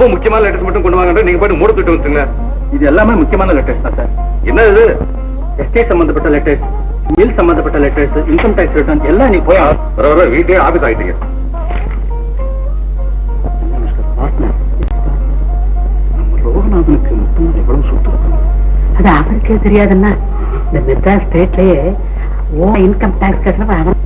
ரொம்ப முக்கியமான லெட்டர்ஸ் மட்டும் கொண்டு வாங்க, நீங்க போயிட்டு மூடிட்டு வந்துருங்க. இது எல்லாமே முக்கியமான லெட்டர்ஸ் தான் சார். என்ன இது? எஸ்டேட் சம்பந்தப்பட்ட லெட்டர்ஸ், மில் சம்பந்தப்பட்ட லெட்டர்ஸ், இன்கம் டாக்ஸ் ரிட்டர்ன் எல்லாம் நீ போய் வர வீட்லயே ஆபீஸ் ஆயிட்டீங்க. நம்ம ரோகநாதனுக்கு மொத்தம் எவ்வளவு சொத்து இருக்கணும்? அது அவருக்கே தெரியாதுன்னா இந்த மெட்ராஸ் ஸ்டேட்லயே இன்கம் டாக்ஸ் கட்டுறவ அவன்.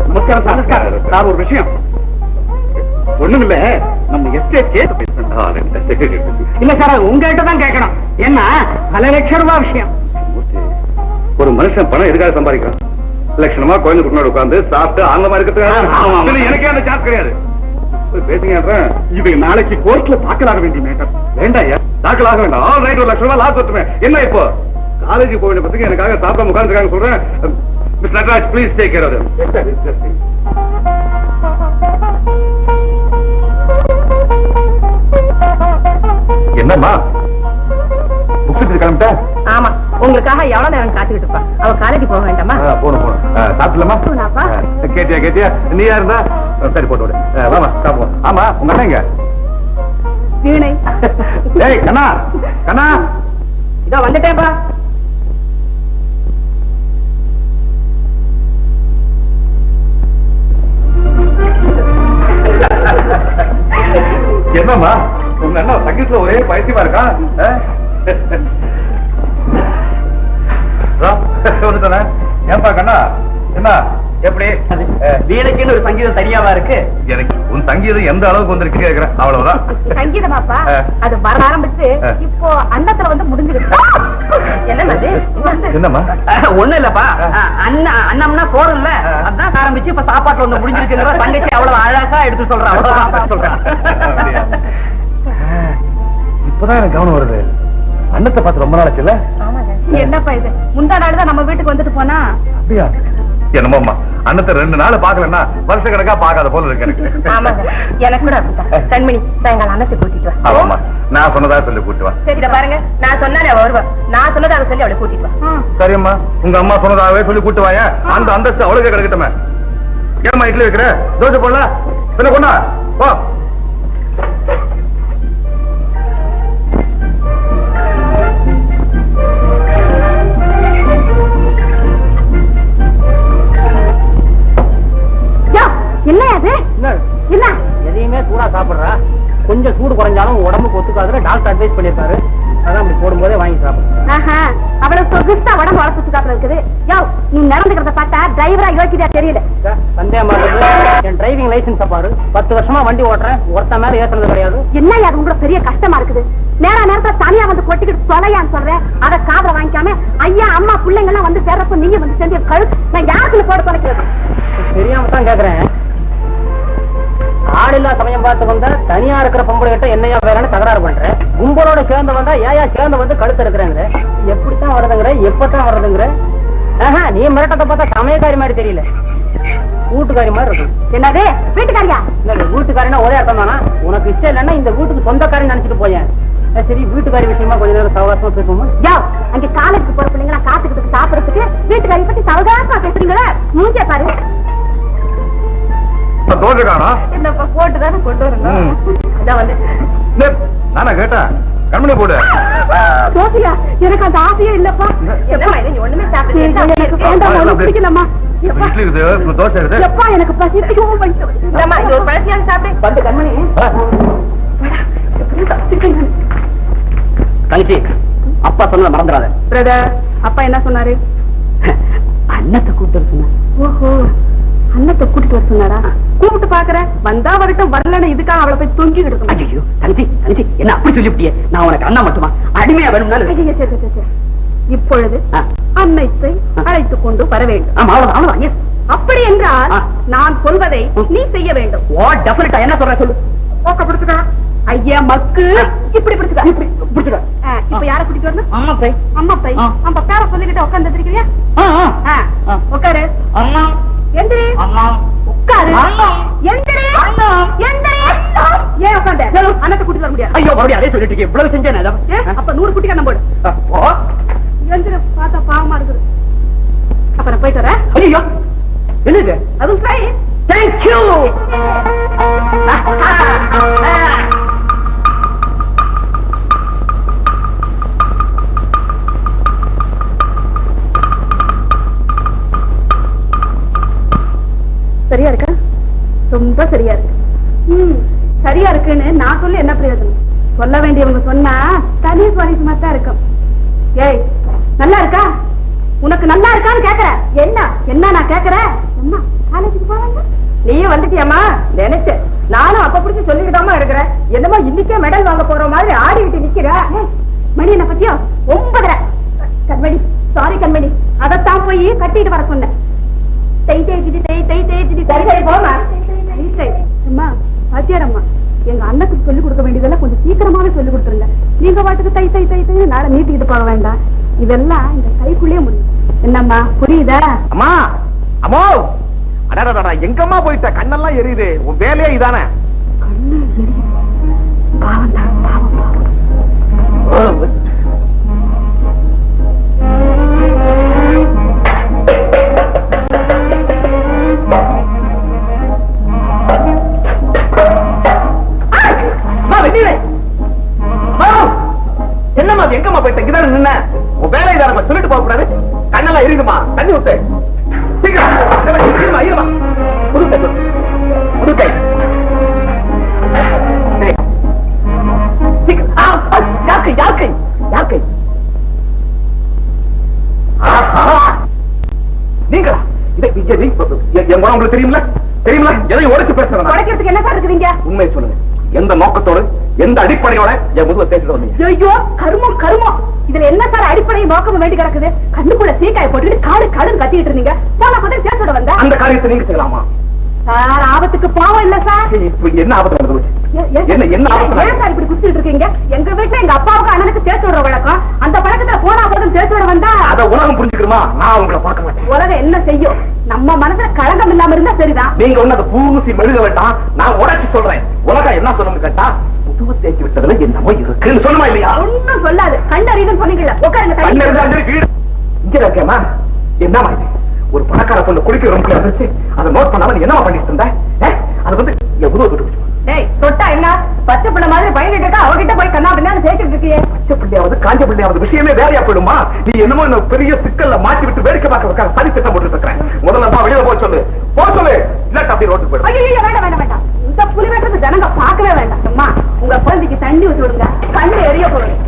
நமஸ்காரம் சார். ஒரு விஷயம் ஒண்ணும் இல்ல, நம்ம எஸ்டேட் இல்ல சார், உங்ககிட்ட தான் கேட்கணும். என்ன பல லட்சம் ரூபாய் விஷயம். ஒரு மனுஷன் பணம் எதுக்காக சம்பாதிக்கிறான்? லட்சணமா கோயில் முன்னாடி உட்கார்ந்து சாப்பிட்டு ஆனந்தமா இருக்கிறதுக்காக. எனக்கே அந்த சான்ஸ் கிடையாது. பேசுங்க, இவங்க நாளைக்கு கோர்ட்ல தாக்கல் ஆக வேண்டிய மேட்டர். வேண்டாம் தாக்கல் ஆக வேண்டாம். ஆல் ரைட், ஒரு லட்சம் ரூபாய் லாஸ் வச்சுமே. என்ன இப்போ காலேஜ் போய் பத்தி எனக்காக சாப்பிட உட்கார்ந்துருக்காங்க சொல்றேன். Mister Natraj, please take care of them. என்னம்மா புக்ஸ் கிளம்பிட்ட? ஆமா, உங்களுக்காக எவ்வளவு நேரம் காத்துக்கிட்டு இருப்பா. அவ காலேஜ் போக வேண்டாமா? போணும் சாப்பிடலாமா? கேட்டியா நீ யாருந்தா? சரி போட்டு விடு. வாமா சாப்பிடுவோம். ஆமா உங்க அண்ணன் எங்க? வீணை. ஏய் கண்ணா, கண்ணா இதோ வந்துட்டேன்பா. என்னம்மா உங்க அண்ணன் சங்கீத்துல ஒரே பைத்தியமா இருக்கா? ஒண்ணு ஏன்பா கண்ணா, என்ன எப்படி வீணைக்குன்னு ஒரு சங்கீதம் தனியாவா இருக்கு? எனக்கு உன் சங்கீதம் எந்த அளவுக்கு வந்திருக்கு கேக்குறேன், அவ்வளவுதான். சங்கீதமாப்பா அது வர ஆரம்பிச்சு இப்போ அன்னத்துல வந்து முடிஞ்சிருக்கு. என்னம்மா? ஒண்ணு இல்லப்பா, அண்ணம்னா போறோம் இல்ல, அதான் ஆரம்பிச்சு இப்ப சாப்பாட்டுல வந்து முடிஞ்சிருக்குங்கிற தங்கச்சி அவ்வளவு அழகா எடுத்து சொல்றேன். அவ்வளவுதான் சொல்றேன். இப்பதான் எனக்கு கவனம் வருது. அண்ணத்தை பார்த்து ரொம்ப நாளைக்கு இல்ல? என்னப்பா இது, முந்தா நாள் தான் நம்ம வீட்டுக்கு வந்துட்டு போனா. அப்படியா? என்னமோம்மா, அண்ணத்தை 2 நாள் பாக்கலன்னா வருஷ கணக்கா பாக்காத போல இருக்கு எனக்கு. ஆமாங்க, எனக்கு கூட அப்படித்தான். கண்மணி, சாயங்காலம் அண்ணத்தை கூட்டிட்டு வா. ஆமாம்மா, நான் சொன்னதா சொல்லி கூட்டு வா. சரி பாருங்க, நான் சொன்னாலே அவ வருவா. நான் சொன்னதை அவ சொல்லி அவளை கூட்டிட்டு வா. சரியம்மா, உங்க அம்மா சொன்னதாவே சொல்லி கூட்டு வாங்க. அந்த அந்தஸ்து அவளுக்கே கிடைக்கட்டுமே. ஏம்மா இட்லி வைக்கிற? தோசை போடல என்ன கொண்டா போ. என்ன அது? என்ன எதையுமே சூடா சாப்பிடுறா? கொஞ்சம் சூடு குறைஞ்சாலும் உடம்புக்கு ஒத்துக்காதுன்னு டாக்டர் அட்வைஸ் பண்ணிருக்காரு. அதான் அப்படி போடும்போதே வாங்கி சாப்பிடுறேன். அவளுக்கு சொகுசா உடம்பு வளர்த்து சாப்பிட இருக்குது. யோ, நீ நடந்துக்கிறத பார்த்தா டிரைவரா யோசிக்கிட்டா தெரியல. சந்தேகமா இருக்கு. என் டிரைவிங் லைசன்ஸ் பாரு. 10 வருஷமா வண்டி ஓட்டுறேன், ஒருத்த மேல ஏத்துறது கிடையாது. என்ன அது உங்களுக்கு பெரிய கஷ்டமா இருக்குது? நேரத்துல தனியா வந்து கொட்டிக்கிட்டு தொலையான்னு சொல்றேன். அதை காதல வாங்கிக்காம ஐயா அம்மா பிள்ளைங்க எல்லாம் வந்து சேர்றப்ப நீங்க வந்து செஞ்ச கழுத்து நான் யாருக்குன்னு போட தொலைக்கிறது? தெரியாம தான் கேக்குறேன். ஆளில்லா சமயம் பார்த்து வந்தா தனியா இருக்கிற பொம்பளை கிட்ட என்னையா வேறன்னு தகராறு பண்றேன். கும்பலோட சேர்ந்து வந்தா ஏயா சேர்ந்து வந்து கழுத்து இருக்கிறேங்கிற. எப்படித்தான் வருதுங்கிற, எப்பதான் வருதுங்கிற. நீ மிரட்டத்தை பார்த்தா சமயக்காரி மாதிரி தெரியல, வீட்டுக்காரி மாதிரி இருக்கும். என்னது வீட்டுக்காரியா? இல்ல, வீட்டுக்காரினா ஒரே அர்த்தம் தானா? உனக்கு இஷ்டம் இல்லைன்னா இந்த வீட்டுக்கு சொந்தக்காரி நினைச்சிட்டு போயேன். சரி, வீட்டுக்காரி விஷயமா கொஞ்ச நேரம் சவகாசமா பேசுவோமா? யோ, அங்க காலேஜுக்கு போற பிள்ளைங்களா காத்துக்கிட்டு சாப்பிடறதுக்கு வீட்டுக்காரி பத்தி சவகாசமா பேசுறீங்களா? மூஞ்சே பாரு. என்னப்பா போட்டுதானே கொண்டு வரணும். அதான் வந்து நானா கேட்டேன். கண்மணி போடு. சோபியா, எனக்கு அந்த ஆசையே இல்லப்பா. ஒண்ணுமே பிடிக்கலம்மா. எனக்கு பசிக்கும். ஒரு பழசியாக சாப்பிட்டு வந்து கண்மணி. தங்கச்சி, அப்பா சொன்னத மறந்துடாத. பிரதர், அப்பா என்ன சொன்னாரு? அண்ணத்தை கூப்பிட்டு சொன்னார். ஓஹோ, அண்ணத்தை கூட்டிட்டு வர சொன்னாரா? கூப்பிட்டு பாக்குறேன், வந்தா வரட்டும், வரலன்னு இதுக்காக அவளை போய் தொங்கி கிடக்கும். ஐயோ தங்கச்சி, தங்கச்சி என்ன அப்படி சொல்லிவிட்டியே? நான் உனக்கு அண்ணா மட்டுமா? அடிமையா வேணும்னாலும். இப்பொழுது அன்னைத்தை அழைத்துக் கொண்டு வர வேண்டும். ஆமா, அவ்வளவுதான். அப்படி என்றால் நான் சொல்வதை நீ செய்ய வேண்டும். என்ன சொல்ற சொல்லு. ஓக்க பிடிச்சுக்கா ஐயா மக்கு. இப்படி பிடிச்சுக்கா, இப்படி பிடிச்சுக்கா. இப்ப யார கூட்டிட்டு வரணும்? அம்மா பை. அம்மா பை. அம்மா பேர சொல்லிக்கிட்ட உட்கார்ந்து இருக்கிறியா? உட்காரு. அம்மா எந்திரி. அம்மா உட்காரு. அம்மா எந்திரி. அம்மா எந்திரி. ஏன் உட்கார்ந்த? அண்ணத்தை கூட்டிட்டு வர முடியாது. ஐயோ மறுபடியும் அதே சொல்லிட்டு இருக்கேன். இவ்வளவு செஞ்சேன். அப்ப 100 குட்டி கண்ணம் போடு. எந்திரி. பார்த்தா பாவமா இருக்குது. அப்ப நான் போயிட்டு வரேன். ஐயோ என்னது அதுவும் ஃப்ரை. தேங்க்யூ. சரியா இருக்கா? ரொம்ப சரியா இருக்கு. சரியா இருக்குன்னு நான் சொல்லி என்ன பிரயோஜனம்? சொல்ல வேண்டியவங்க சொன்னா தனி சுவாரஸ்யமா தான் இருக்கும். ஏய், நல்லா இருக்கா? உனக்கு நல்லா இருக்கான்னு கேக்குற? என்ன நான் கேக்குறேன்? அம்மா காலேஜுக்கு போவாங்க. நீயும் வந்துட்டியம்மா? நினைச்சேன். நானும் அப்ப பிடிச்சி சொல்லிக்கிட்டாம இருக்கிறேன். என்னமோ இன்னைக்கே மெடல் வாங்க போற மாதிரி ஆடிக்கிட்டு நிக்கிற. மணி என்ன பத்தியோ 9:30. கண்மணி, சாரி கண்மணி, அதத்தான் போய் கட்டிட்டு வர சொன்னேன். எங்க அண்ணனுக்கு சொல்லிக் கொடுக்க வேண்டியதெல்லாம் கொஞ்சம் சீக்கிரமாவே சொல்லிக் கொடுத்துருங்க. நீங்க வாட்டுக்கு தை தை தை தை நாளை நீட்டிக்கிட்டு போக வேண்டாம். இதெல்லாம் இந்த கைக்குள்ளேயே முடியும். என்னம்மா புரியுதா? அம்மா அம்மா அடடடா எங்கம்மா போயிட்ட? கண்ணெல்லாம் எரியுது. உன் வேலையே இதானே? என்னம்மா எங்கம்மா போயிட்ட? இங்கதானே நின்ன. உன் வேலை இதானம்மா, சொல்லிட்டு போக கூடாது. கண்ணெல்லாம் எரியுதுமா, தண்ணி ஊத்து சீக்கிரம். புதுக்கை யாக்கை நீங்களா? என் உங்களுக்கு தெரியுமில்ல? எதையும் உடைச்சு பேசுறேன். உடைக்கிறதுக்கு என்ன சார் இருக்குறீங்க? உண்மையை சொல்லுங்க. எந்த நோக்கத்தோடு, எந்த அடிப்படையோட என் முதுவை பேசிட்டு வந்தீங்க? ஐயோ, கருமம். இதுல என்ன சார் அடிப்படை நோக்கம் வேண்டி கிடக்குது? கண்ணுக்குள்ள சீக்காய போட்டுட்டு காடுன்னு கத்திட்டு இருந்தீங்க. போன பக்கம் பேசோட வந்த அந்த காரியத்தை நீங்க செய்யலாமா சார்? ஆபத்துக்கு பாவம் இல்ல சார். என்ன ஆபத்து வந்து? என்ன ஆபத்து? ஏன் சார் இப்படி குடிச்சிட்டு இருக்கீங்க? எங்க வீட்டுல எங்க அப்பாவுக்கு அண்ணனுக்கு சேர்த்து விடுற வழக்கம். அந்த பழக்கத்துல போனா போதும் சேர்த்து விட வந்தா அத உலகம் புரிஞ்சுக்கிறமா? நான் உங்களை பார்க்க மாட்டேன். உலகம் என்ன செய்யும்? நம்ம மனசுல களங்கம் இல்லாம இருந்தா சரிதான். நீங்க ஒண்ணு அதை பூசி மெழுக வேண்டாம். நான் உடைச்சு சொல்றேன். உலகம் என்ன சொல்லணும்னு கேட்டா, முதுவை தேய்ச்சி விட்டதுல என்னமோ இருக்குன்னு சொல்லுமா இல்லையா? ஒன்னும் சொல்லாது. கண்டறிதுன்னு சொன்னீங்கல்ல, உட்காருங்க. இங்க இருக்கேமா? என்னமா இது? ஒரு பணக்கார பொண்ணு குளிக்கிற ரூம்ல இருந்துச்சு. அதை நோட் பண்ணாம நீ என்னமா பண்ணிட்டு இருந்த? அது வந்து என் முதுவை தொட்டு தொட்டா என்ன? பச்சை பிள்ளை மாதிரி பயந்துட்டு அவகிட்ட போய் கண்ணா பின்னான்னு சேர்த்துட்டு இருக்கியே. பச்சை பிள்ளையாவது காஞ்ச பிள்ளையாவது விஷயமே வேறையா போயிடுமா? நீ என்னமோ என்ன பெரிய சிக்கல்ல மாட்டி விட்டு வேடிக்கை பார்க்க சரி திட்டம் போட்டு இருக்கிறேன். முதல்ல தான் வெளியில போய் சொல்லு. இல்லாட்டா அப்படி ரோட்டுக்கு போயிடும். ஐயோ, வேண்டாம். இந்த புலி வெட்டுறது ஜனங்க பார்க்கவே வேண்டாம். அம்மா, உங்க குழந்தைக்கு தண்ணி ஊற்றி விடுங்க. கண்ணு எரிய போடுங்க.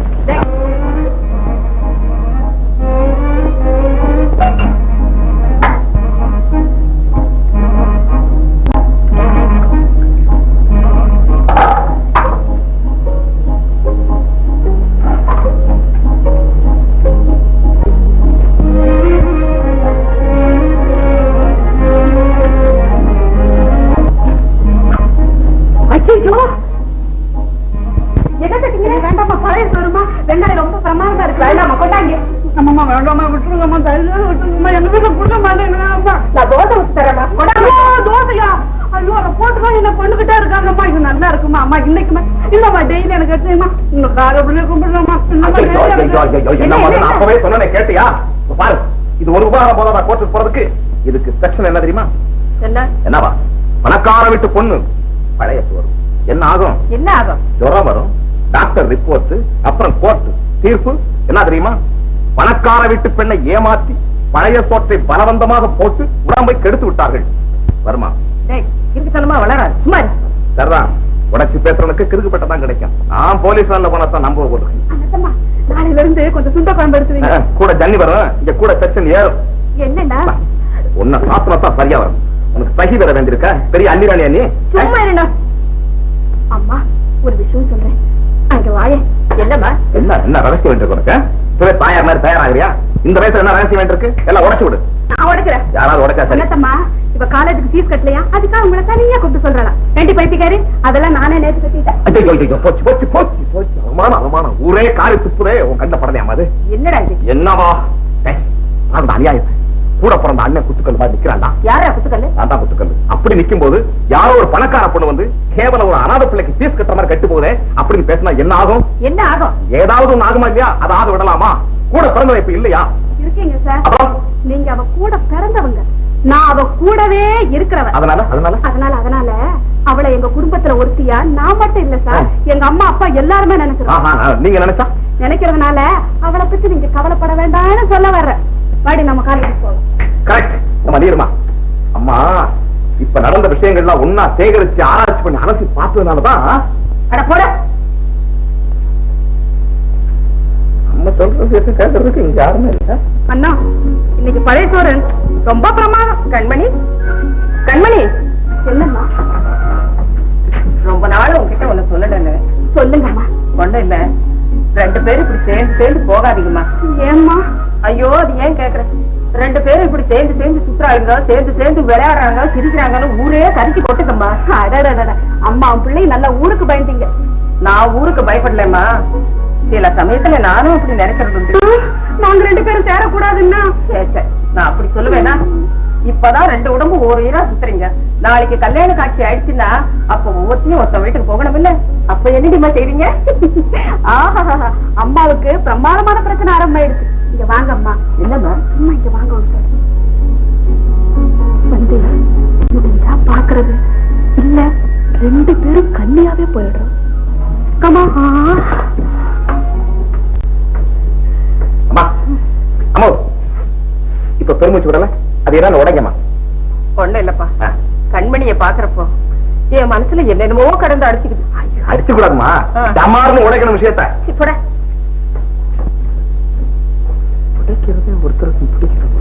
வேண்டாமா, பழைய சோறுமா? வெங்காயம் ரொம்ப பிரமாதமா இருக்கு. வேண்டாமா, கொண்டாங்க. அம்மா வேண்டாமா, விட்டுருங்கம்மா, விட்டுருங்கம்மா. எங்க வீட்டுல கொடுக்க மாட்டேங்கிறாங்கம்மா. நான் தோசை ஊற்றி தரேம்மா. தோசையா? ஐயோ, அதை போட்டுதான் என்ன கொண்டுகிட்டே இருக்காங்கம்மா. இது நல்லா இருக்குமா அம்மா? இன்னைக்குமா? இல்லம்மா, டெய்லி எனக்கு எடுத்துமா. இன்னும் காரப்பள்ளி கும்பிடுறோம்மா. அப்பவே சொன்ன கேட்டியா? பாரு, இது ஒரு உபகாரம் போதாதா கோர்ட்டுக்கு போறதுக்கு? இதுக்கு செக்ஷன் என்ன தெரியுமா? என்னவா? பணக்கார வீட்டு பொண்ணு பழைய சோறு என்ன ஆகும்? ஜுரம் வரும், டாக்டர் ரிப்போர்ட், அப்புறம் கோர்ட் தீர்ப்பு. என்ன தெரியுமா? பணக்கார வீட்டு பெண்ணை ஏமாற்றி பழைய சோற்றை பலவந்தமாக போட்டு உடம்பை கெடுத்து விட்டார்கள். வருமா? வளராது. சரிதான். உடச்சு பேசுறவனுக்கு கிறுக்குப்பட்டதான் கிடைக்கும். நான் போலீஸ் வேலை போனதான் நம்ப போட்டுருக்கேன். நாளையில இருந்து கொஞ்சம் சுண்ட குழம்பு எடுத்துவீங்க. கூட ஜன்னி வரும். இங்க கூட செக்ஷன் ஏறும். என்னடா உன்ன சாப்பிடத்தான் சரியா வரும். உனக்கு சகி வர வேண்டியிருக்க பெரிய அன்னிராணியா நீ? சும்மா இருடா. அம்மா, ஒரு விஷயம் சொல்றேன். அங்க வாயே. என்னம்மா? என்ன ரகசியம் வேண்டியிருக்கு உனக்கு? தாயார் மாதிரி தயாராகிறியா? இந்த வயசுல என்ன ரகசியம் வேண்டியிருக்கு? எல்லாம் உடைச்சு விடு. நான் உடைக்கிறேன். யாராவது உடைச்சா சரி. என்னத்தம்மா, இப்ப காலேஜுக்கு ஃபீஸ் கட்டலையா? அதுக்காக உங்களை தனியா கூப்பிட்டு சொல்றலாம். வேண்டி பைத்தியக்காரி, அதெல்லாம் நானே நேத்து கட்டிட்டேன். போச்சு. அவமானம். ஊரே காரி துப்புதே. உன் கண்ட படலையாமா அது? என்னடா இது? என்னவா அந்த அநியாயம்? கூட பிறந்த அண்ணன் குத்துக்கல் மாதிரி நிக்கிறான்டா. யாரா குத்துக்கல்? அதான் குத்துக்கல். அப்படி நிக்கும் போது யாரோ ஒரு பணக்கார பொண்ணு வந்து கேவலம் ஒரு அனாதை பிள்ளைக்கு ஃபீஸ் கட்டுற மாதிரி கட்டு போதே அப்படின்னு பேசினா என்ன ஆகும்? என்ன ஆகும்? ஏதாவது ஒண்ணு ஆகுமா இல்லையா? அதாவது விடலாமா? கூட பிறந்தவ இப்ப இல்லையா? இருக்கீங்க சார். நீங்க அவ கூட பிறந்தவங்க. நான் அவ கூடவே இருக்கிறவன். அதனால அதனால அதனால அதனால அவளை எங்க குடும்பத்துல ஒருத்தியா நான் மட்டும் இல்ல சார், எங்க அம்மா அப்பா எல்லாருமே நினைக்கிறோம். நீங்க நினைச்சா நினைக்கிறதுனால அவளை பத்தி நீங்க கவலைப்பட வேண்டாம்னு சொல்ல வர்றேன். வாடி நம்ம காலேஜ் போவோம். கரெக்ட். நம்ம நீருமா அம்மா இப்ப நடந்த விஷயங்கள்லாம் ஒன்னா சேகரிச்சு ஆராய்ச்சி பண்ணி அலசி பார்த்ததுனாலதான் அட போட நம்ம சொல்ற விஷயத்தை கேட்கறதுக்கு இங்க யாருமே இல்ல. அண்ணா இன்னைக்கு பழைய சோரன் ரொம்ப பிரமாதம். கண்மணி கண்மணி என்னம்மா? ரொம்ப நாள் உங்ககிட்ட ஒண்ணு சொல்லலன்னு. சொல்லுங்கம்மா. ஒண்ணும் இல்ல, 2 பேரும் இப்படி சேர்ந்து போகாதீங்கம்மா. ஏம்மா? ஐயோ அது ஏன் கேக்குறேன், 2 பேரும் இப்படி சேர்ந்து சுத்துறாங்க, சேர்ந்து விளையாடுறாங்க, சிரிக்கிறாங்கன்னு ஊரே கரிச்சு கொட்டுக்கம்மா. அம்மா பிள்ளை நல்லா ஊருக்கு பயந்தீங்க. நான் ஊருக்கு பயப்படலம்மா, சில சமயத்துல நானும் அப்படி நினைக்கிறது உண்டு. நாங்க 2 பேரும் சேரக்கூடாதுன்னா நான் அப்படி சொல்லுவேனா? இப்பதான் 2 உடம்பு ஒரு ஈரா சுத்துறீங்க. நாளைக்கு கல்யாண காட்சி ஆயிடுச்சுன்னா அப்ப ஒவ்வொருத்தையும் ஒருத்த வீட்டுக்கு போகணும் இல்ல? அப்ப என்னடிமா செய்வீங்க? அம்மாவுக்கு பிரமாதமான பிரச்சனை ஆரம்பமாயிடுச்சு. இங்க வாங்க அம்மா. என்னம்மா? அம்மா இங்க வாங்க. வந்து முடிஞ்சா பாக்குறது இல்ல 2 பேரும் கன்னியாவே போயிடுறோம். கமா அம்மா அம்மா இப்ப பெருமூச்சு விடல, அது என்ன உடைங்கம்மா. ஒண்ணும் இல்லப்பா, கண்மணிய பாக்குறப்போ என் மனசுல என்னென்னமோ கடந்து அடிச்சுக்குது. அடிச்சு கூடாதுமா, டமார்னு உடைக்கணும் விஷயத்த. இப்பட உடைக்கிறது ஒருத்தருக்கு பிடிக்கிறது.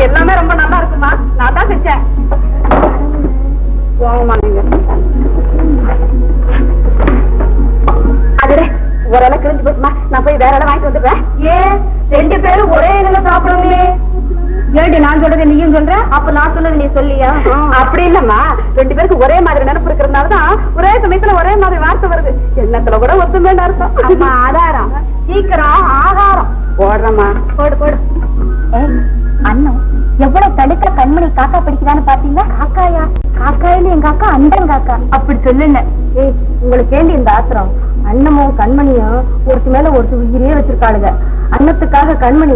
எல்லாமே ரொம்ப நல்லா இருக்குமா? நான் தான் செஞ்சேன். அதுரே ஒரு இலை கிழிஞ்சு போச்சுமா, நான் போய் வேற இடம் வாங்கிட்டு வந்துடுறேன். ஏன் 2 பேரும் ஒரே இலையில சாப்பிடுங்களே? ஏடி நான் சொல்றது நீயும் சொல்ற? அப்ப நான் சொன்னது நீ சொல்லியா? அப்படி இல்லம்மா, 2 பேருக்கு ஒரே மாதிரி நினைப்பு இருக்கிறதுனாலதான் ஒரே சமயத்துல ஒரே மாதிரி வார்த்தை வருது. எண்ணத்துல கூட ஒத்துமே அர்த்தம். அம்மா ஆதாரம் சீக்கிரம் ஆகாரம் போடுறம்மா. போடு போடு. அண்ணன் எவ்வளவு தடுக்க கண்மணி காக்கா பிடிக்குதான்னு பாத்தீங்களா? காக்காயா? காக்காயில எங்க அக்கா அண்டன் காக்கா. அப்படி சொல்லுங்க. உங்களுக்கு ஏண்டி இந்த ஆத்திரம்? அண்ணமும் கண்மணியும் ஒருத்தி மேல ஒருத்தி உயிரே வச்சிருக்காளுங்க. அன்னத்துக்காக கண்மணி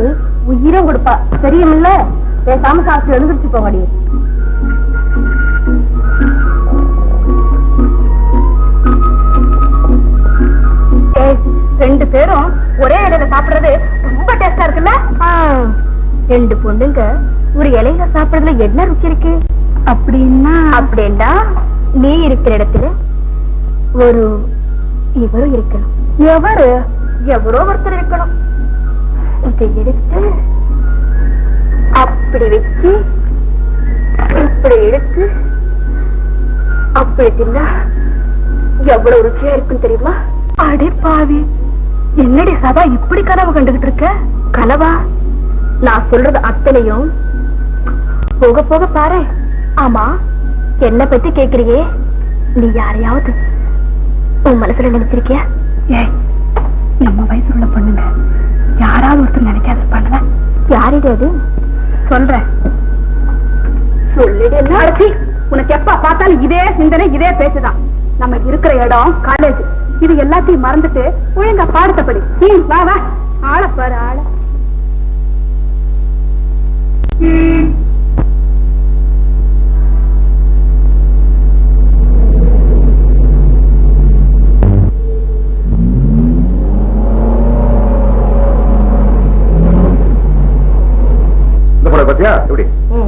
உயிரும் கொடுப்பா, தெரியுமில்ல? பேசாம காசு எழுந்திருச்சு போங்கடி. ரெண்டு பேரும் ஒரே இலையில சாப்பிடுறது ரொம்ப டேஸ்டா இருக்குல்ல? 2 பொண்ணுங்க ஒரு இலையில சாப்பிடுறதுல என்ன ருச்சி இருக்கு? அப்படின்னா நீ இருக்கிற இடத்துல ஒரு இவரும் இருக்கணும். எவரோ ஒருத்தர் இருக்கணும். இதை எடுத்து அப்படி வச்சு இப்படி எடுத்து அப்படி தின்னா எவ்வளவு ருச்சியா இருக்குன்னு தெரியுமா? அடே பாவி, என்னடி சதா இப்படி கனவு கண்டுகிட்டு இருக்க? கனவா? நான் சொல்றது அத்தனையும் போக போக பாரு. ஆமா, என்ன பத்தி கேக்குறியே? நீ யாரையாவது உன் மனசுல நினைச்சிருக்கியா? ஏய், நம்ம வயசுல உள்ள பொண்ணுங்க யாராவது ஒருத்தர் நினைக்காத பண்ணுங்க. யாரிட அது? சொல்றேன், சொல்லிடு. உனக்கு எப்ப பார்த்தாலும் இதே சிந்தனை, இதே பேச்சுதான். நம்ம இருக்கிற இடம் காலேஜ். இது எல்லாத்தையும் மறந்துட்டு ஒழுங்கா பாடத்தப்படி. வா வா, ஆள பாரு ஆள.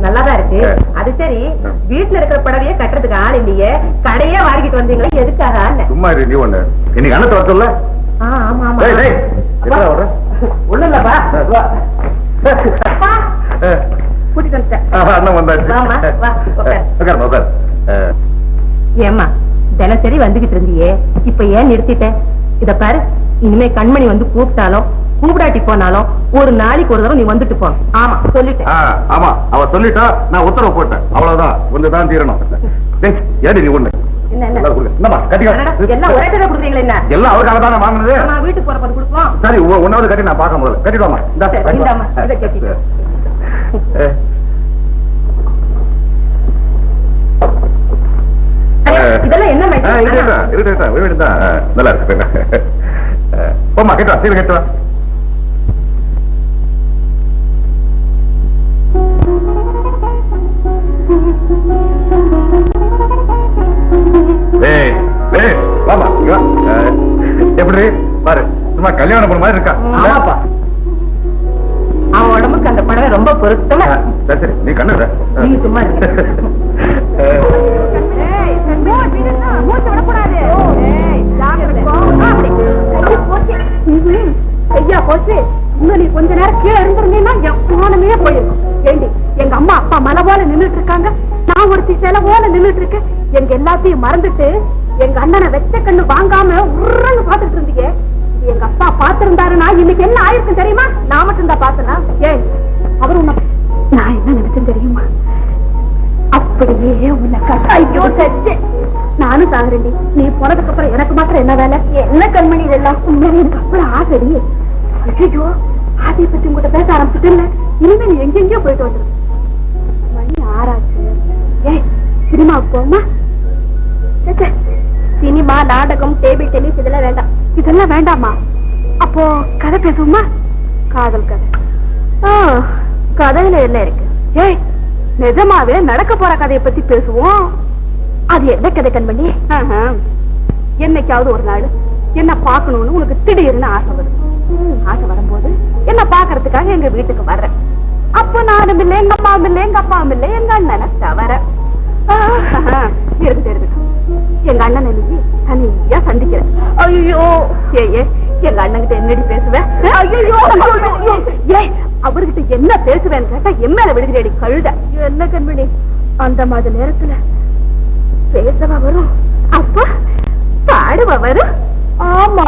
நல்லாதான் இருக்கு. அது சரி, வீட்டுல இருக்கிற படவையே கட்டுறதுக்கு ஆள் இல்லையே, கடையே வாங்கிட்டு வந்தீங்களா? எதுக்காக? சும்மா நீ ஒண்ணு இன்னைக்கு அண்ணத்தை வர சொல்ல. ஆமா ஆமா, ஒண்ணு இல்லப்பா, கூட்டிட்டு வந்துட்டேன். அண்ணன் வந்தாச்சு. ஏம்மா தினசரி வந்துகிட்டு இருந்தியே, இப்ப ஏன் நிறுத்திட்டேன்? இத பாரு, இனிமே கண்மணி வந்து கூப்பிட்டாலும் கூப்பிடாட்டி போனாலும் ஒரு நாளைக்கு ஒரு தடவை நீ வந்துட்டு போ. ஆமா சொல்லிட்டேன். ஆமா, அவ சொல்லிட்டா, நான் உத்தரவு போட்டேன், அவ்வளவுதான். வந்துதான் தீரணும். ஏடி நீ ஒண்ணு என்னம்மா கட்டிக்க எல்லாம் ஒரே தடவை கொடுக்குறீங்களா என்ன? எல்லாம் அவருக்காக தானே வாங்கினது. நான் வீட்டுக்கு போறப்ப கொடுப்போம். சரி ஒன்னாவது கட்டி நான் பார்க்க போது கட்டிடுவாமா. இந்தாம்மா, இதை கட்டிக்கோ. இதெல்லாம் என்ன நல்லா இருக்கு. போமா கேட்டா சீர கேட்டுவா. எப்படி பாரு சும்மா கல்யாணம் பண்ண மாதிரி இருக்கா. அவன் உடம்புக்கு அந்த படவை ரொம்ப பொருத்தமா. சரி நீ கண்ணு நீ சும்மா ஐயா போச்சு. இன்னும் நீ கொஞ்ச நேரம் கீழே இருந்திருந்தீங்கன்னா என் போனமே போயிருக்கும். ஏண்டி எங்க அம்மா அப்பா மலை போல நின்றுட்டு இருக்காங்க, நான் ஒருத்தி சில போல நின்றுட்டு இருக்கேன். எங்க எல்லாத்தையும் மறந்துட்டு எங்க அண்ணனை வெச்ச கண்ணு வாங்காம உருன்னு பாத்துட்டு இருந்தீங்க. எங்க அப்பா பாத்திருந்தாருன்னா இன்னைக்கு என்ன ஆயிருக்கும் தெரியுமா? நான் மட்டும் தான் பாத்தனா? ஏன் அவரு உன்ன நான் என்ன நினைச்சேன் தெரியுமா? அப்படியே உனக்கு ஐயோ சச்சே நானும் சாகுறேன். நீ போனதுக்கு அப்புறம் எனக்கு மாத்திரம் என்ன வேலை? என்ன கண்மணி இதெல்லாம் உண்மையிலே எனக்கு அப்புறம் ஆசடி. ஐயோ ஆசையை பத்தி உங்ககிட்ட பேச ஆரம்பிச்சுட்டு இனிமே நீ எங்கெங்கயோ போயிட்டு வந்துரு. மணி 6 ஆச்சு. ஏய் சினிமாவுக்கு போமா? சினிமா நாடகம் டேபிள் டென்னிஸ் இதெல்லாம் வேண்டாம். இதெல்லாம் வேண்டாமா? அப்போ கதை பேசுவோமா? காதல் கதை. கதையில என்ன இருக்கு? ஏய் நிஜமாவே நடக்க போற கதையை பத்தி பேசுவோம். அது என்ன கதை கண்மணி? என்னைக்காவது ஒரு நாள் என்ன பாக்கணும்னு உனக்கு திடீர்னு ஆசை வரும். ஆசை வரும்போது என்ன பாக்குறதுக்காக எங்க வீட்டுக்கு வர்றேன். அப்ப நானும் இல்லை, எங்க அம்மாவும் இல்லை, எங்க அப்பாவும் இல்லை, எங்க அண்ணனை தவிர. இருக்கு தெரியுது எங்க அண்ணன் நீ தனியா சந்திக்கிறேன். ஐயோ ஏ எங்க அண்ணன்கிட்ட என்னடி பேசுவேன்? ஐயோ ஏ அவர்கிட்ட என்ன பேசுவேன்னு கேட்டா என் மேல விடுகிறேடி கழுத. என்ன கண்மணி அந்த மாதிரி நேரத்துல பேசவா வரும்? அப்ப பாடுவா வரும். ஆமா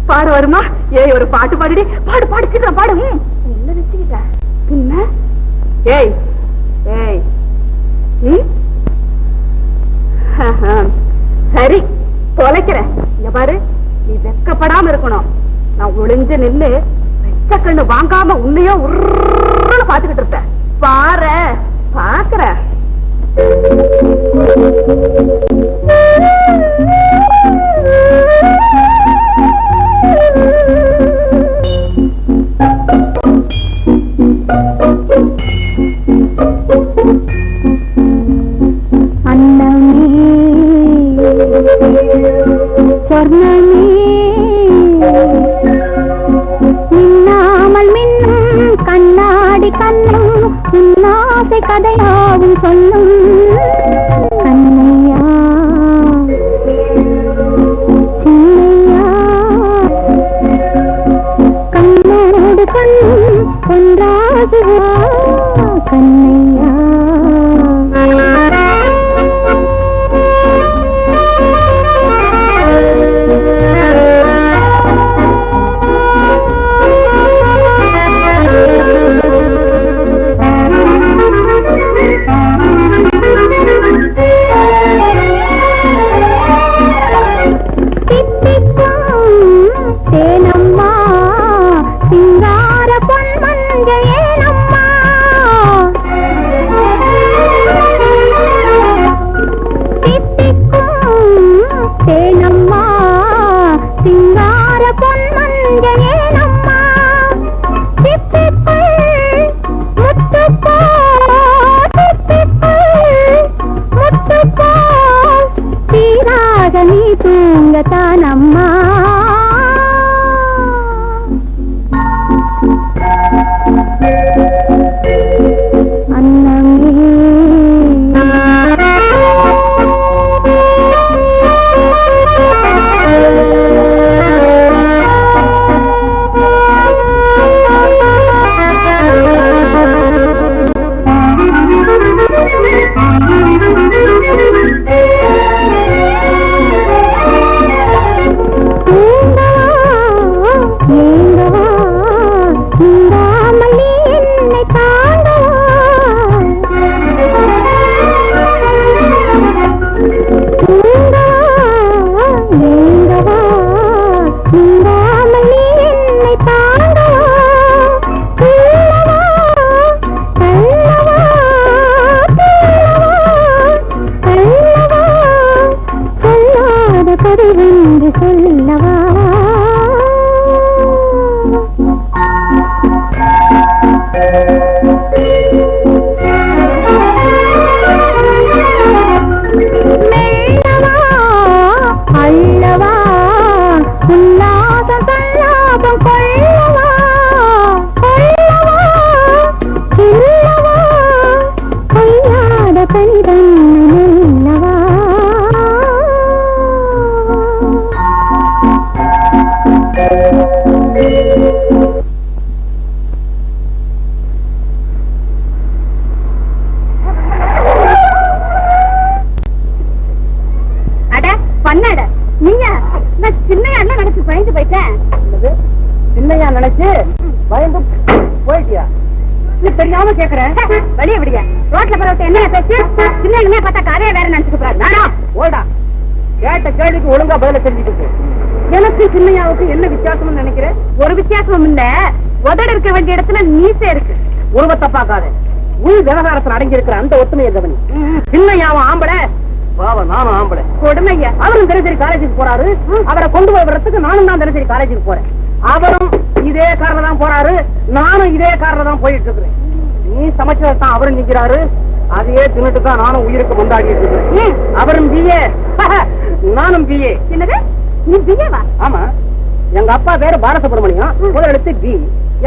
பாடு வருமா? ஏய் ஒரு பாட்டு பாடுடி. பாடு பாடு சீக்கிரம் பாடு. என்ன வச்சுக்கிட்ட பின்ன? ஏய் ஏய் சரி தொலைக்கிறேன். இங்க பாரு நீ வெக்கப்படாம இருக்கணும். நான் ஒளிஞ்சு நில்லு வெச்ச கண்ணு வாங்காம உன்னையோ உருன்னு பாத்துக்கிட்டு இருப்பேன். பாரு பாக்குற. அன்னமே சொர்ணமே மின்னாமல் மின்னும் கண்ணாடி கண்ணும் உன்னாசை கதையாவும் சொல்லும் கண்ணையா சின்னையா கண்ணோடு கண்ணும் ஒன்றாகுவா கண்ணையா. அள்ளவா உல்லாச சல்லாபம் கொள்ளவா கொள்ளவா இல்லவா கொள்ளாத கணிதம் இல்லவா பண்ணாட நீங்க நான் சின்னையா நினைச்சு பயந்து போயிட்டேன். சின்னையா நினைச்சு பயந்து போயிட்டியா? நீ தெரியாம கேக்குறேன், வெளியே விடுங்க. ரோட்ல பரவத்தை என்ன பேச்சு? சின்ன பார்த்தா கதையை வேற நினைச்சுட்டு போறாரு. ஓடா, கேட்ட கேள்விக்கு ஒழுங்கா பதில செஞ்சுட்டு. எனக்கு சின்னையாவுக்கு என்ன வித்தியாசம்னு நினைக்கிறேன்? ஒரு வித்தியாசமும் இல்ல, உதட இருக்க வேண்டிய இடத்துல நீசே இருக்கு. உருவத்தை பார்க்காத, உள் விவகாரத்தில் அடங்கி இருக்கிற அந்த ஒத்துமையை கவனி. சின்னையாவும் ஆம்பளை, பாவம் நானும் ஆம்பளை. கொடுமையா, அவரும் தினசரி காலேஜுக்கு போறாரு, அவரை கொண்டு போய் விடுறதுக்கு நானும் தான் தினசரி காலேஜுக்கு போறேன். அவரும் இதே காரில் தான் போறாரு, நானும் இதே காரில் தான் போயிட்டு இருக்கிறேன். நீ சமைச்சதான் அவரும் நிக்கிறாரு, அதையே தின்னுட்டு தான் நானும் உயிருக்கு கொண்டாடிட்டு இருக்கிறேன். அவரும் பிஏ, நானும் பிஏ. என்னது, நீ பிஏவா? ஆமா, எங்க அப்பா பேரு பாலசுப்ரமணியம், முதல் எழுத்து பி.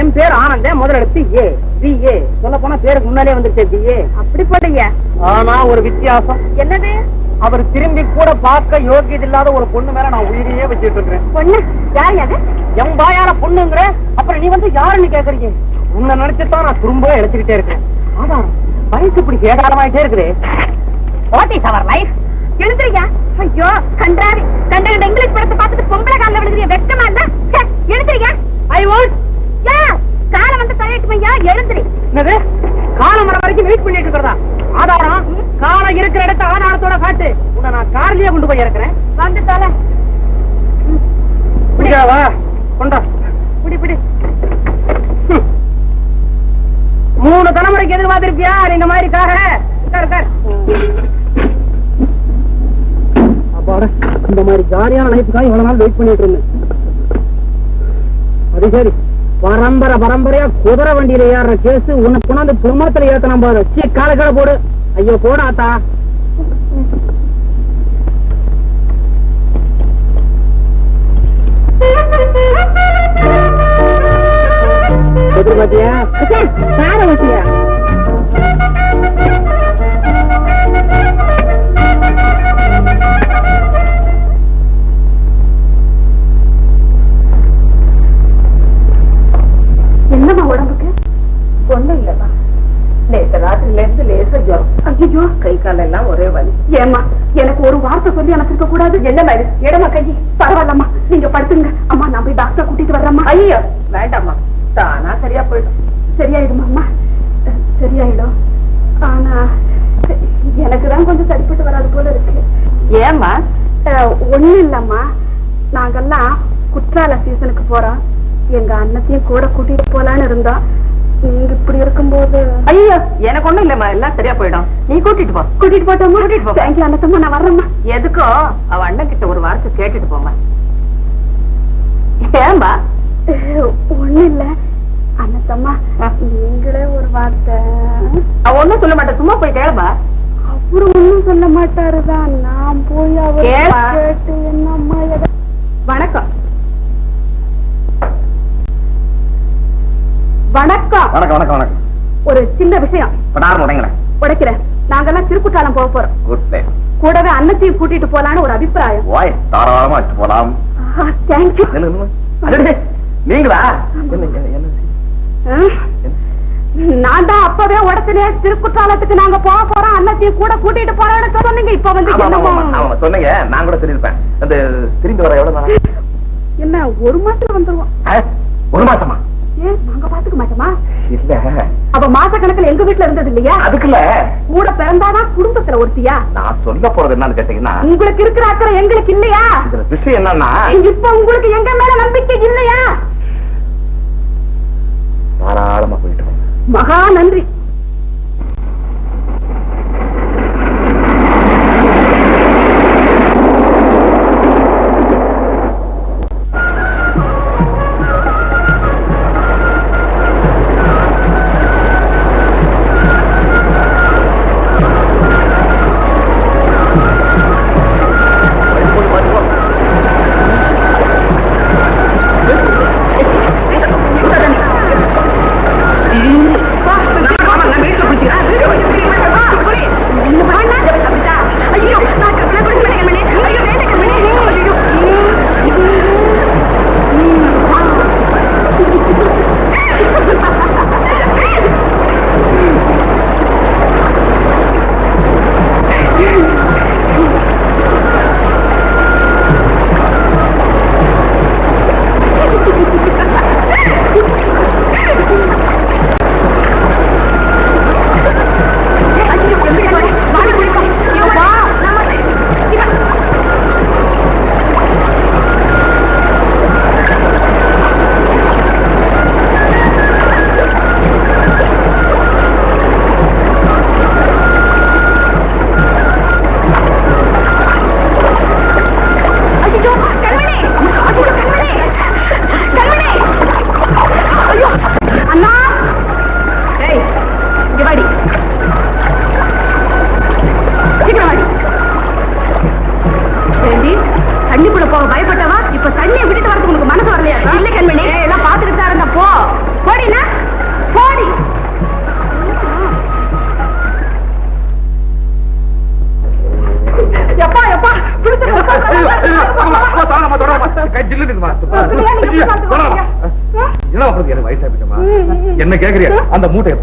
என் பேர் ஆனந்த, முதல் எழுத்து ஏ. பிஏ சொல்ல போனா பேருக்கு முன்னாலே வந்துருச்சு பிஏ. அப்படி போட்டீங்க. ஆனா ஒரு வித்தியாசம். என்னது? அவர் திரும்பி கூட பார்க்க யோகியது இல்லாத ஒரு பொண்ணு மேல நான் உயிரையே வச்சுட்டு இருக்கிறேன். பொண்ணு யாரு? அது என் பாயான பொண்ணுங்கிற, அப்புறம் நீ வந்து யாருன்னு கேக்குறீங்க? உன்னை நினைச்சுதான் நான் திரும்ப எடுத்துக்கிட்டே இருக்கேன். ஆனா வயசு இப்படி ஏகாலமாயிட்டே இருக்குது. What is our life? எழுதுறியா? ஐயோ கண்டாரி, கண்ட இங்கிலீஷ் படத்தை பார்த்துட்டு பொம்பளை காலில் விழுதுறிய, வெக்கமா இல்ல? எழுதுறியா? ஐ வாண்ட் காலம் வந்து தலையிட்டுமையா, எழுந்துரி. என்னது, காலம் வர வரைக்கும் வெயிட் பண்ணிட்டு இருக்கிறதா? ஆதாரம், காலம் இருக்கிற இடத்த ஆதாரத்தோட காட்டு. உன்னை நான் கார்லயே கொண்டு போய் இருக்கிறேன். வந்து தலை பிடிக்காவா? கொண்டா, பிடி பிடி. 3 தலைமுறைக்கு எதிர்பார்த்திருப்பியா நீங்க மாதிரி கார? அப்பாடா, இந்த மாதிரி ஜாலியான லைஃப்காக இவ்வளவு நாள் வெயிட் பண்ணிட்டு இருந்தேன். அது சரி, பரம்பரையா குதிரை வண்டியில ஏற கேஸ் உன்னை கொண்டாந்து பிரமத்துல ஏத்தன போது காலக்கால போடு. ஐயோ போடாத்தா. பாத்தியா சார வச்சியா? என்னமா உடம்புக்கு? ஒண்ணும் இல்லமா, நேற்று ராத்திரில இருந்து லேசா ஜுரம். ஐயோ, கை கால எல்லாம் ஒரே வலி. ஏமா, எனக்கு ஒரு வார்த்தை சொல்லி அனுப்பிருக்க கூடாது? என்ன மாதிரி இடமா கை? பரவாயில்லம்மா, நீங்க படுத்துங்க. அம்மா நான் போய் டாக்டர் கூட்டிட்டு வர்றேம்மா. ஐயோ வேண்டாம்மா, தானா சரியா போயிடும். சரியாயிடுமா அம்மா? சரியாயிடும். ஆனா எனக்குதான் கொஞ்சம் சரிப்பட்டு வராது போல இருக்கு. ஏம்மா? ஒண்ணும் இல்லம்மா, நாங்கெல்லாம் குற்றால சீசனுக்கு போறோம். எங்க அண்ணத்தையும் கூட கூட்டிட்டு போலான்னு இருந்தோம். நீங்க இப்படி இருக்கும்போது. ஐயோ எனக்கு ஒண்ணும் இல்லம்மா, எல்லாம் சரியா போயிடும். நீ கூட்டிட்டு போ. கூட்டிட்டு போட்டோமா? கூட்டிட்டு போ. தேங்க்யூ அண்ணத்தம்மா, நான் வர்றேம்மா. எதுக்கோ அவ அண்ணன் கிட்ட ஒரு வார்த்தை கேட்டுட்டு போமா. ஏம்பா? ஒண்ணும் இல்ல அண்ணத்தம்மா, நீங்களே ஒரு வார்த்தை. அவ ஒண்ணும் சொல்ல மாட்டேன், சும்மா போய் கேளுமா. அவரு ஒண்ணும் சொல்ல மாட்டாருதான், நான் போய் அவர் கேட்டு என்னம்மா. வணக்கம். வணக்கம். வணக்கம் வணக்கம் வணக்கம். ஒரு சின்ன விஷயம். உடைக்கிறேன். நாங்கெல்லாம் திருக்குற்றாலம் போக போறோம். கூடவே அன்னத்தையும் கூட்டிட்டு போலான்னு ஒரு அபிப்பிராயம். தாராளமா போலாம். தேங்க்யூ. நீங்களா? நான் தான் அப்பவே உடனே திருக்குற்றாலத்துக்கு நாங்க போக போறோம், அன்னத்தையும் கூட கூட்டிட்டு போறோம்னு சொன்னீங்க. இப்ப வந்து சொன்னீங்க, நான் கூட தெரிஞ்சிருப்பேன். அந்த திரும்பி வர எவ்வளவு என்ன? 1 மாசத்துல வந்துருவோம். 1 மாசமா? ஏன் நாங்க பாத்துக்க மாட்டோமா? இல்ல, அப்ப மாச கணக்குல எங்க வீட்டுல இருந்தது இல்லையா? அதுக்குள்ள கூட பிறந்தாதான் குடும்பத்துல ஒருத்தியா? நான் சொல்ல போறது என்னன்னு கேட்டீங்கன்னா, உங்களுக்கு இருக்கிற அக்கறை எங்களுக்கு இல்லையா? இதுல விஷயம் என்னன்னா, இப்ப உங்களுக்கு எங்க மேல நம்பிக்கை இல்லையா? தாராளமா போயிட்டு மகா நன்றி. என்ன எனக்கு வயசா போயிட்டமா என்ன கேக்குறியா அந்த மூட்டை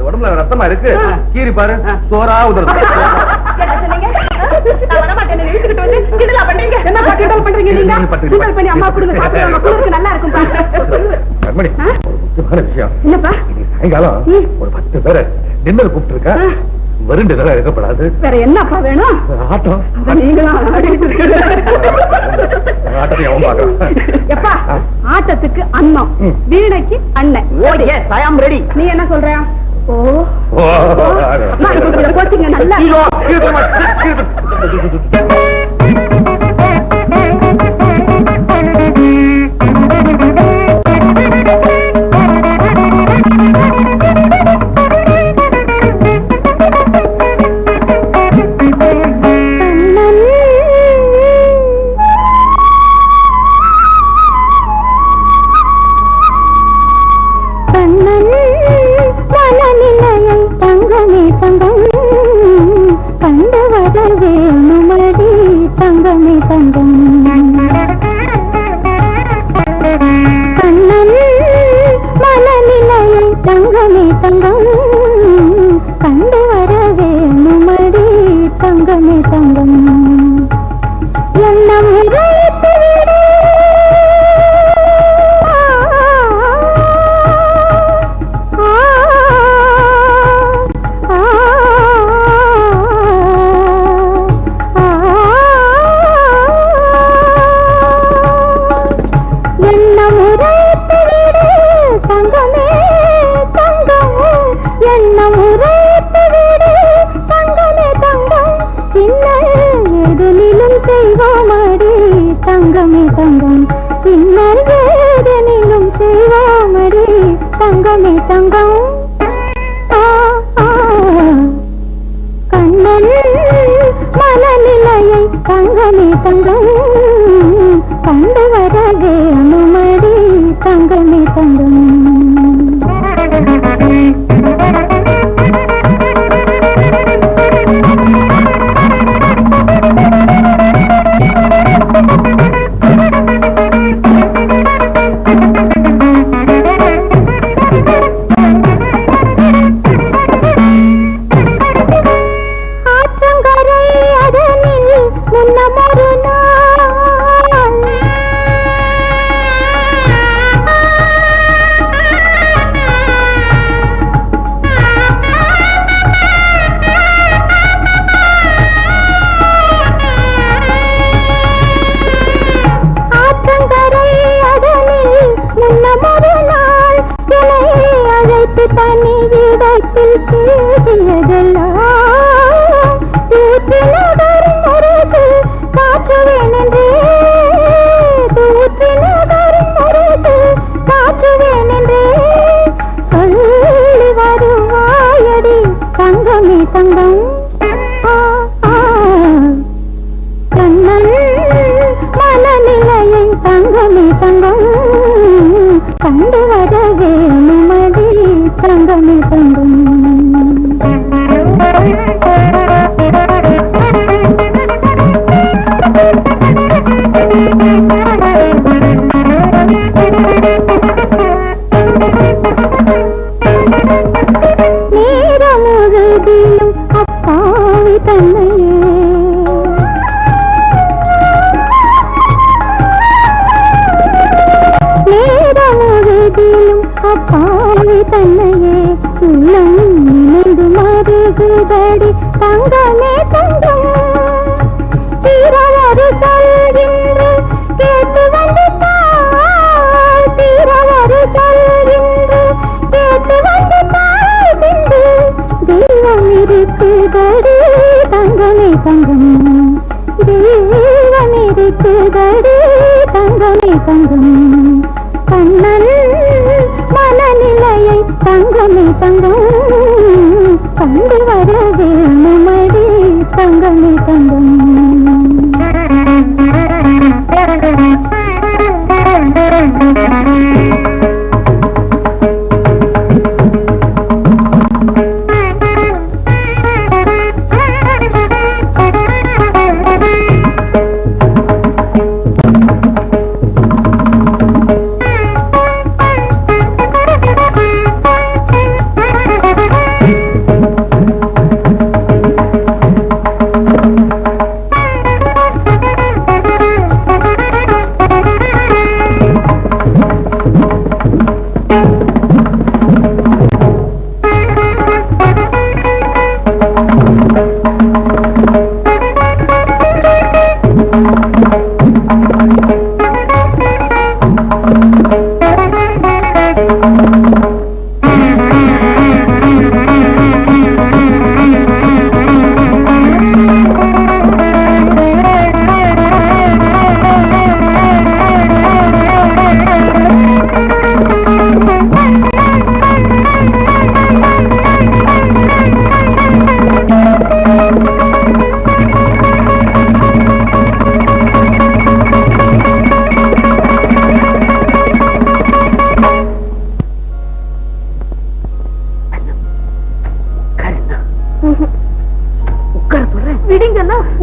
உடம்புல ரத்தமா இருக்கு கீரி பாரு சோறா உதறது சாயங்காலம் ஒரு 10 பேரை டின்னர் கூப்பிட்டு இருக்க வருண்டு தடவை இருக்கப்படாது வேற என்னப்பா வேணும் ஆட்டம் எப்பா ஆட்டத்துக்கு அண்ணன் வீணைக்கு அண்ணன் ரெடி நீ என்ன சொல்ற கோச்சிங்க நல்லா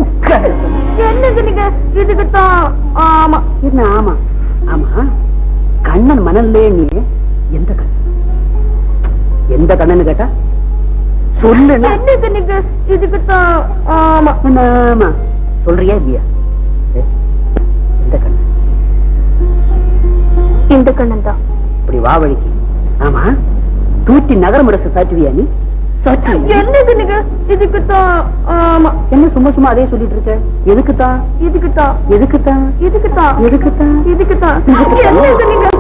உட்காருன்னா என்னது நீங்க இதுக்குத்தான் ஆமா என்ன ஆமா ஆமா கண்ணன் மணல்லே நீ எந்த கண்ணன் எந்த கண்ணன்னு கேட்டா சொல்லு என்னது நீங்க இதுக்குத்தான் ஆமா ஆமா சொல்றியா இல்லையா எந்த கண்ணன் இந்த கண்ணன் தான் இப்படி வா வழிக்கு ஆமா தூத்தி நகரம் அரசு சாட்டுவியா நீ என்னது நீங்க இதுக்குத்தான் ஆமா என்ன சும்மா சும்மா அதே சொல்லிட்டு இருக்க எதுக்குத்தான் இதுக்குத்தான் எதுக்குத்தான் இதுக்குத்தான் எதுக்குத்தான் இதுக்குத்தான் என்னது நீங்க